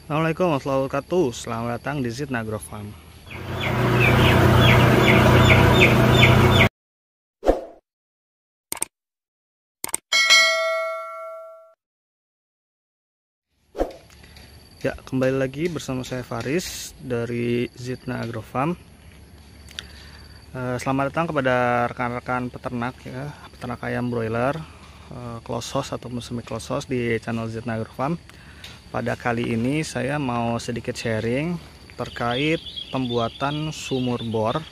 Assalamualaikum warahmatullahi wabarakatuh. Selamat datang di Zidna Agrofarm. Ya, kembali lagi bersama saya Faris dari Zidna Agrofarm. Selamat datang kepada rekan-rekan peternak ya, peternak ayam broiler, close house ataupun semi close house di channel Zidna Agrofarm. Pada kali ini saya mau sedikit sharing terkait pembuatan sumur bor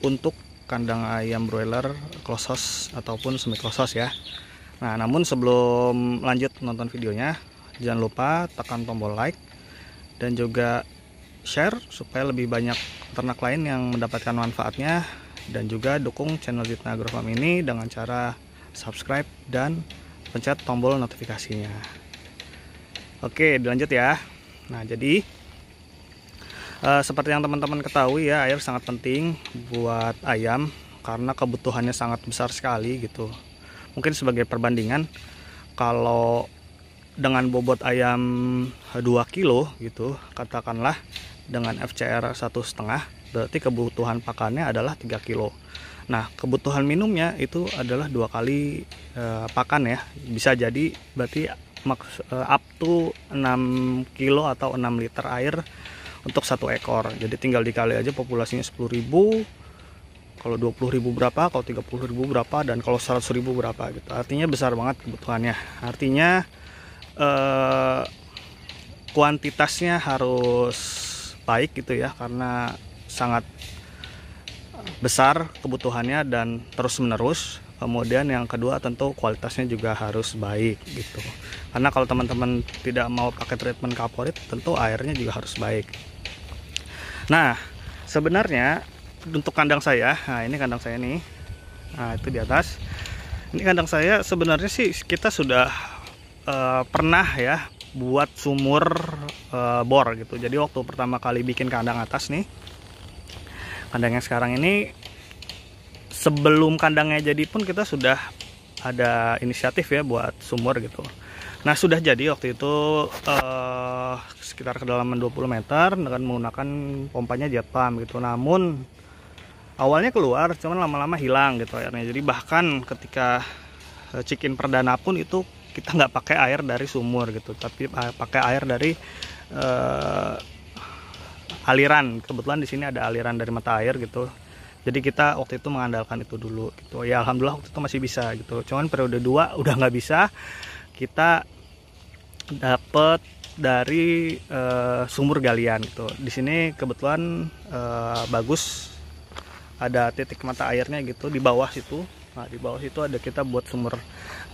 untuk kandang ayam broiler close house ataupun semi close house ya. Nah, namun sebelum lanjut nonton videonya, jangan lupa tekan tombol like dan juga share supaya lebih banyak ternak lain yang mendapatkan manfaatnya, dan juga dukung channel Zidna Agrofarm ini dengan cara subscribe dan pencet tombol notifikasinya. Oke, dilanjut ya. Nah, jadi seperti yang teman-teman ketahui ya, air sangat penting buat ayam karena kebutuhannya sangat besar sekali gitu. Mungkin sebagai perbandingan, kalau dengan bobot ayam 2 kilo gitu, katakanlah dengan FCR 1,5, berarti kebutuhan pakannya adalah 3 kilo. Nah, kebutuhan minumnya itu adalah 2 kali pakan ya. Bisa jadi berarti up to 6 kilo atau 6 liter air untuk satu ekor. Jadi tinggal dikali aja populasinya 10.000. Kalau 20.000 berapa, kalau 30.000 berapa, dan kalau 100.000 berapa gitu. Artinya besar banget kebutuhannya. Artinya kuantitasnya harus baik gitu ya, karena sangat besar kebutuhannya dan terus menerus. Kemudian yang kedua tentu kualitasnya juga harus baik gitu, karena kalau teman-teman tidak mau pakai treatment kaporit, tentu airnya juga harus baik. Nah, sebenarnya untuk kandang saya, nah ini kandang saya nih, nah itu di atas, ini kandang saya. Sebenarnya sih kita sudah pernah ya buat sumur bor gitu. Jadi waktu pertama kali bikin kandang atas nih, kandang yang sekarang ini, sebelum kandangnya jadi pun kita sudah ada inisiatif ya buat sumur gitu. Nah, sudah jadi waktu itu sekitar kedalaman 20 meter dengan menggunakan pompanya jet pump gitu. Namun awalnya keluar, cuman lama-lama hilang gitu airnya. Jadi bahkan ketika check-in perdana pun itu kita nggak pakai air dari sumur gitu, tapi pakai air dari aliran. Kebetulan di sini ada aliran dari mata air gitu. Jadi kita waktu itu mengandalkan itu dulu gitu. Ya alhamdulillah waktu itu masih bisa gitu. Cuman periode 2 udah nggak bisa. Kita dapat dari sumur galian gitu. Di sini kebetulan bagus, ada titik mata airnya gitu di bawah situ. Nah, di bawah situ ada kita buat sumur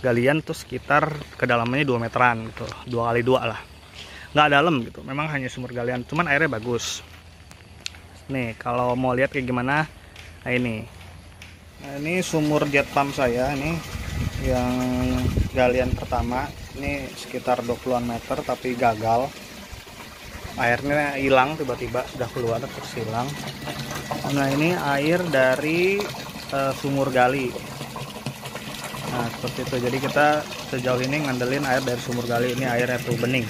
galian tuh sekitar kedalamannya 2 meteran gitu. 2x2 lah. Nggak dalam gitu. Memang hanya sumur galian, cuman airnya bagus. Nih, kalau mau lihat kayak gimana, nah ini. Nah, ini sumur jet pump saya ini yang galian pertama. Ini sekitar 20-an meter tapi gagal. Airnya hilang tiba-tiba, sudah keluar terus hilang. Nah, ini air dari sumur gali. Nah, seperti itu. Jadi kita sejauh ini ngandelin air dari sumur gali. Ini airnya tuh bening.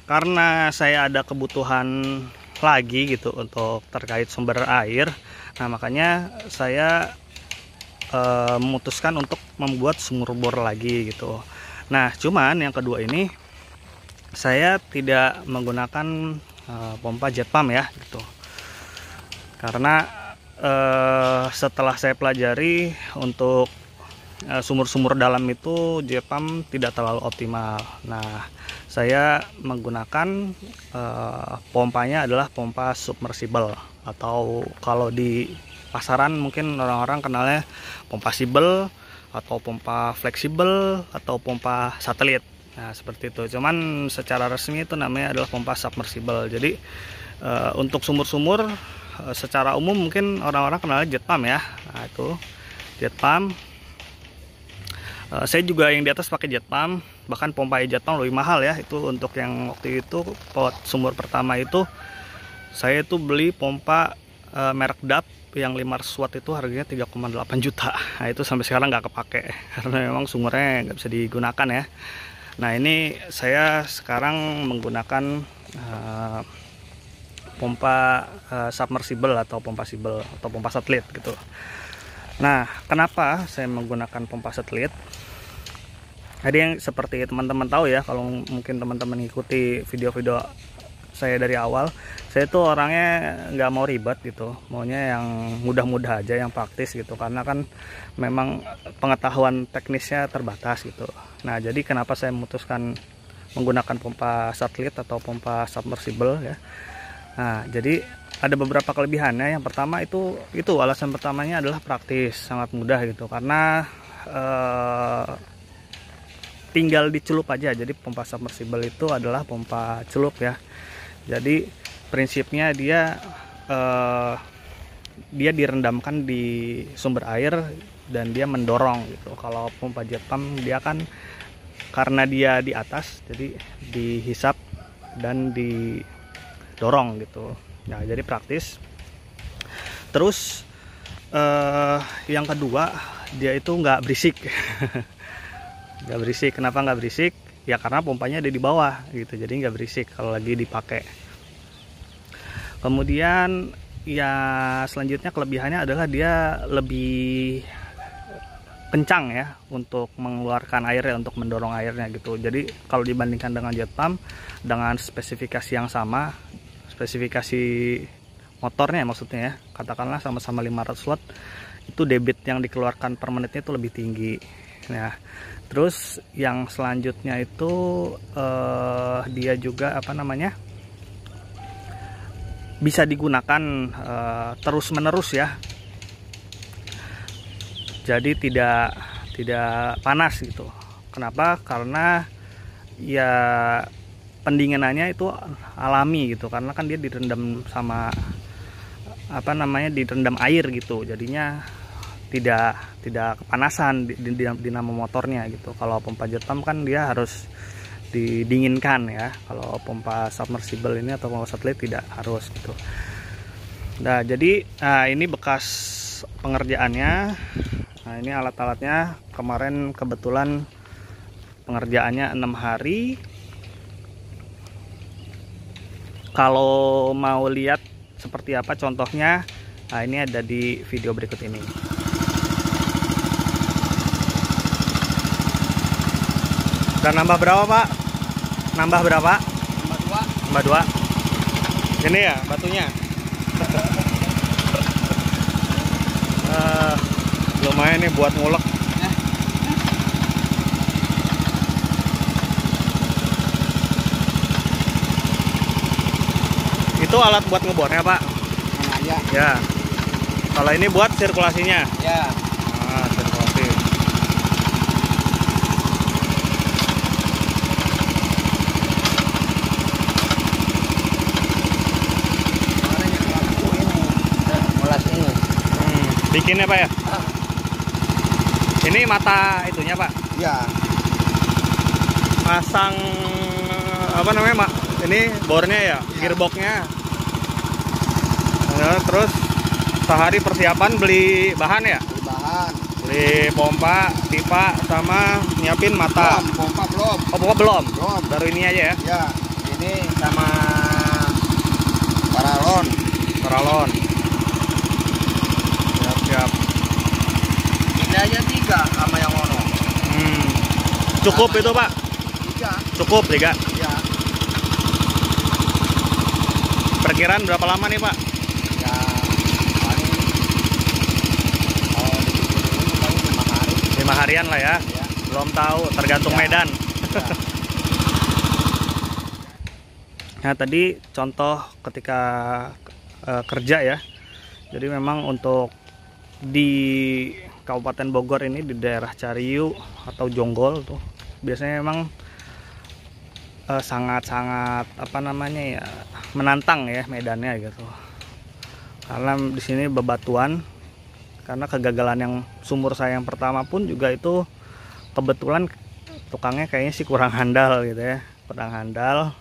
Karena saya ada kebutuhan lagi gitu untuk terkait sumber air, nah makanya saya memutuskan untuk membuat sumur bor lagi gitu. Nah, cuman yang kedua ini saya tidak menggunakan pompa jet pump ya gitu, karena setelah saya pelajari untuk sumur-sumur dalam itu jet pump tidak terlalu optimal. Nah, saya menggunakan pompanya adalah pompa submersible, atau kalau di pasaran mungkin orang-orang kenalnya pompa sibel atau pompa fleksibel atau pompa satelit. Nah, seperti itu. Cuman secara resmi itu namanya adalah pompa submersible. Jadi untuk sumur-sumur secara umum mungkin orang-orang kenalnya jet pump ya. Nah, itu jet pump. Saya juga yang di atas pakai jet pump, bahkan pompa jet pump lebih mahal ya. Itu untuk yang waktu itu pot sumur pertama itu saya tuh beli pompa merek DAP yang 500 watt itu harganya 3,8 juta. Nah itu sampai sekarang nggak kepake karena memang sumbernya nggak bisa digunakan ya. Nah ini saya sekarang menggunakan pompa submersible atau pompa sibel atau pompa satelit gitu. Nah kenapa saya menggunakan pompa satelit? Jadi yang seperti teman-teman tahu ya, kalau mungkin teman-teman ikuti video-video saya dari awal, saya tuh orangnya nggak mau ribet gitu, maunya yang mudah-mudah aja, yang praktis gitu, karena kan memang pengetahuan teknisnya terbatas gitu. Nah jadi kenapa saya memutuskan menggunakan pompa satelit atau pompa submersible ya. Nah jadi ada beberapa kelebihannya. Yang pertama itu alasan pertamanya adalah praktis, sangat mudah gitu, karena tinggal dicelup aja. Jadi pompa submersible itu adalah pompa celup ya. Jadi prinsipnya dia direndamkan di sumber air dan dia mendorong gitu. Kalau pompa jet pump dia kan karena dia di atas, jadi dihisap dan didorong gitu. Nah jadi praktis. Terus yang kedua, dia itu nggak berisik. Nggak berisik. Kenapa nggak berisik? Ya karena pompanya ada di bawah gitu, jadi nggak berisik kalau lagi dipakai. Kemudian ya selanjutnya kelebihannya adalah dia lebih kencang ya untuk mengeluarkan air ya, untuk mendorong airnya gitu. Jadi kalau dibandingkan dengan jet pump dengan spesifikasi yang sama, spesifikasi motornya maksudnya ya, katakanlah sama-sama 500 watt, itu debit yang dikeluarkan per menitnya itu lebih tinggi. Nah terus yang selanjutnya itu dia juga bisa digunakan terus menerus ya, jadi tidak panas gitu. Kenapa? Karena ya pendinginannya itu alami gitu, karena kan dia direndam sama direndam air gitu, jadinya tidak kepanasan di dinamo motornya gitu. Kalau pompa jet pump kan dia harus didinginkan ya. Kalau pompa submersible ini atau pompa satelit tidak harus gitu. Nah jadi ini bekas pengerjaannya. Nah ini alat-alatnya. Kemarin kebetulan pengerjaannya 6 hari. Kalau mau lihat seperti apa contohnya, nah ini ada di video berikut ini. Dan nambah berapa Pak? Nambah berapa? Nambah 2. Ini ya batunya. Lumayan nih buat ngulek. Itu alat buat ngebornya Pak? Aja. Ya. Kalau ini buat sirkulasinya? Ya. Sirkulasi. Bikinnya Pak ya? Ini mata itunya Pak? Ya. Pasang Mak? Ini bornya ya, gearboxnya. Ya, terus sehari persiapan beli bahan ya? Beli bahan. Beli pompa, pipa, sama nyiapin mata. Pompa belum. Oh pompa belum? Belum. Baru ini aja ya? Ya. Ini sama paralon. Paralon. Siap. Ini aja 3 sama yang ono. Cukup itu Pak? 3. Cukup 3? Ya. Perkiraan berapa lama nih Pak? Ya paling kalau dibikin paling 5 hari. 5 harian lah ya? Ya. Belum tahu, tergantung Ya. medan. Ya. Nah tadi contoh ketika kerja ya. Jadi memang untuk di Kabupaten Bogor ini, di daerah Cariu atau Jonggol tuh biasanya memang sangat-sangat menantang ya medannya gitu. Karena di sini bebatuan, karena kegagalan yang sumur saya yang pertama pun juga itu kebetulan tukangnya kayaknya sih kurang handal gitu ya, kurang handal.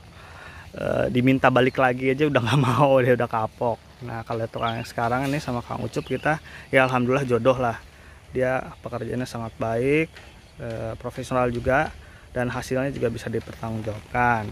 Diminta balik lagi aja udah nggak mau, dia udah kapok. Nah kalau tukang yang sekarang ini sama Kang Ucup kita ya alhamdulillah jodoh lah. Dia pekerjaannya sangat baik, profesional juga, dan hasilnya juga bisa dipertanggungjawabkan.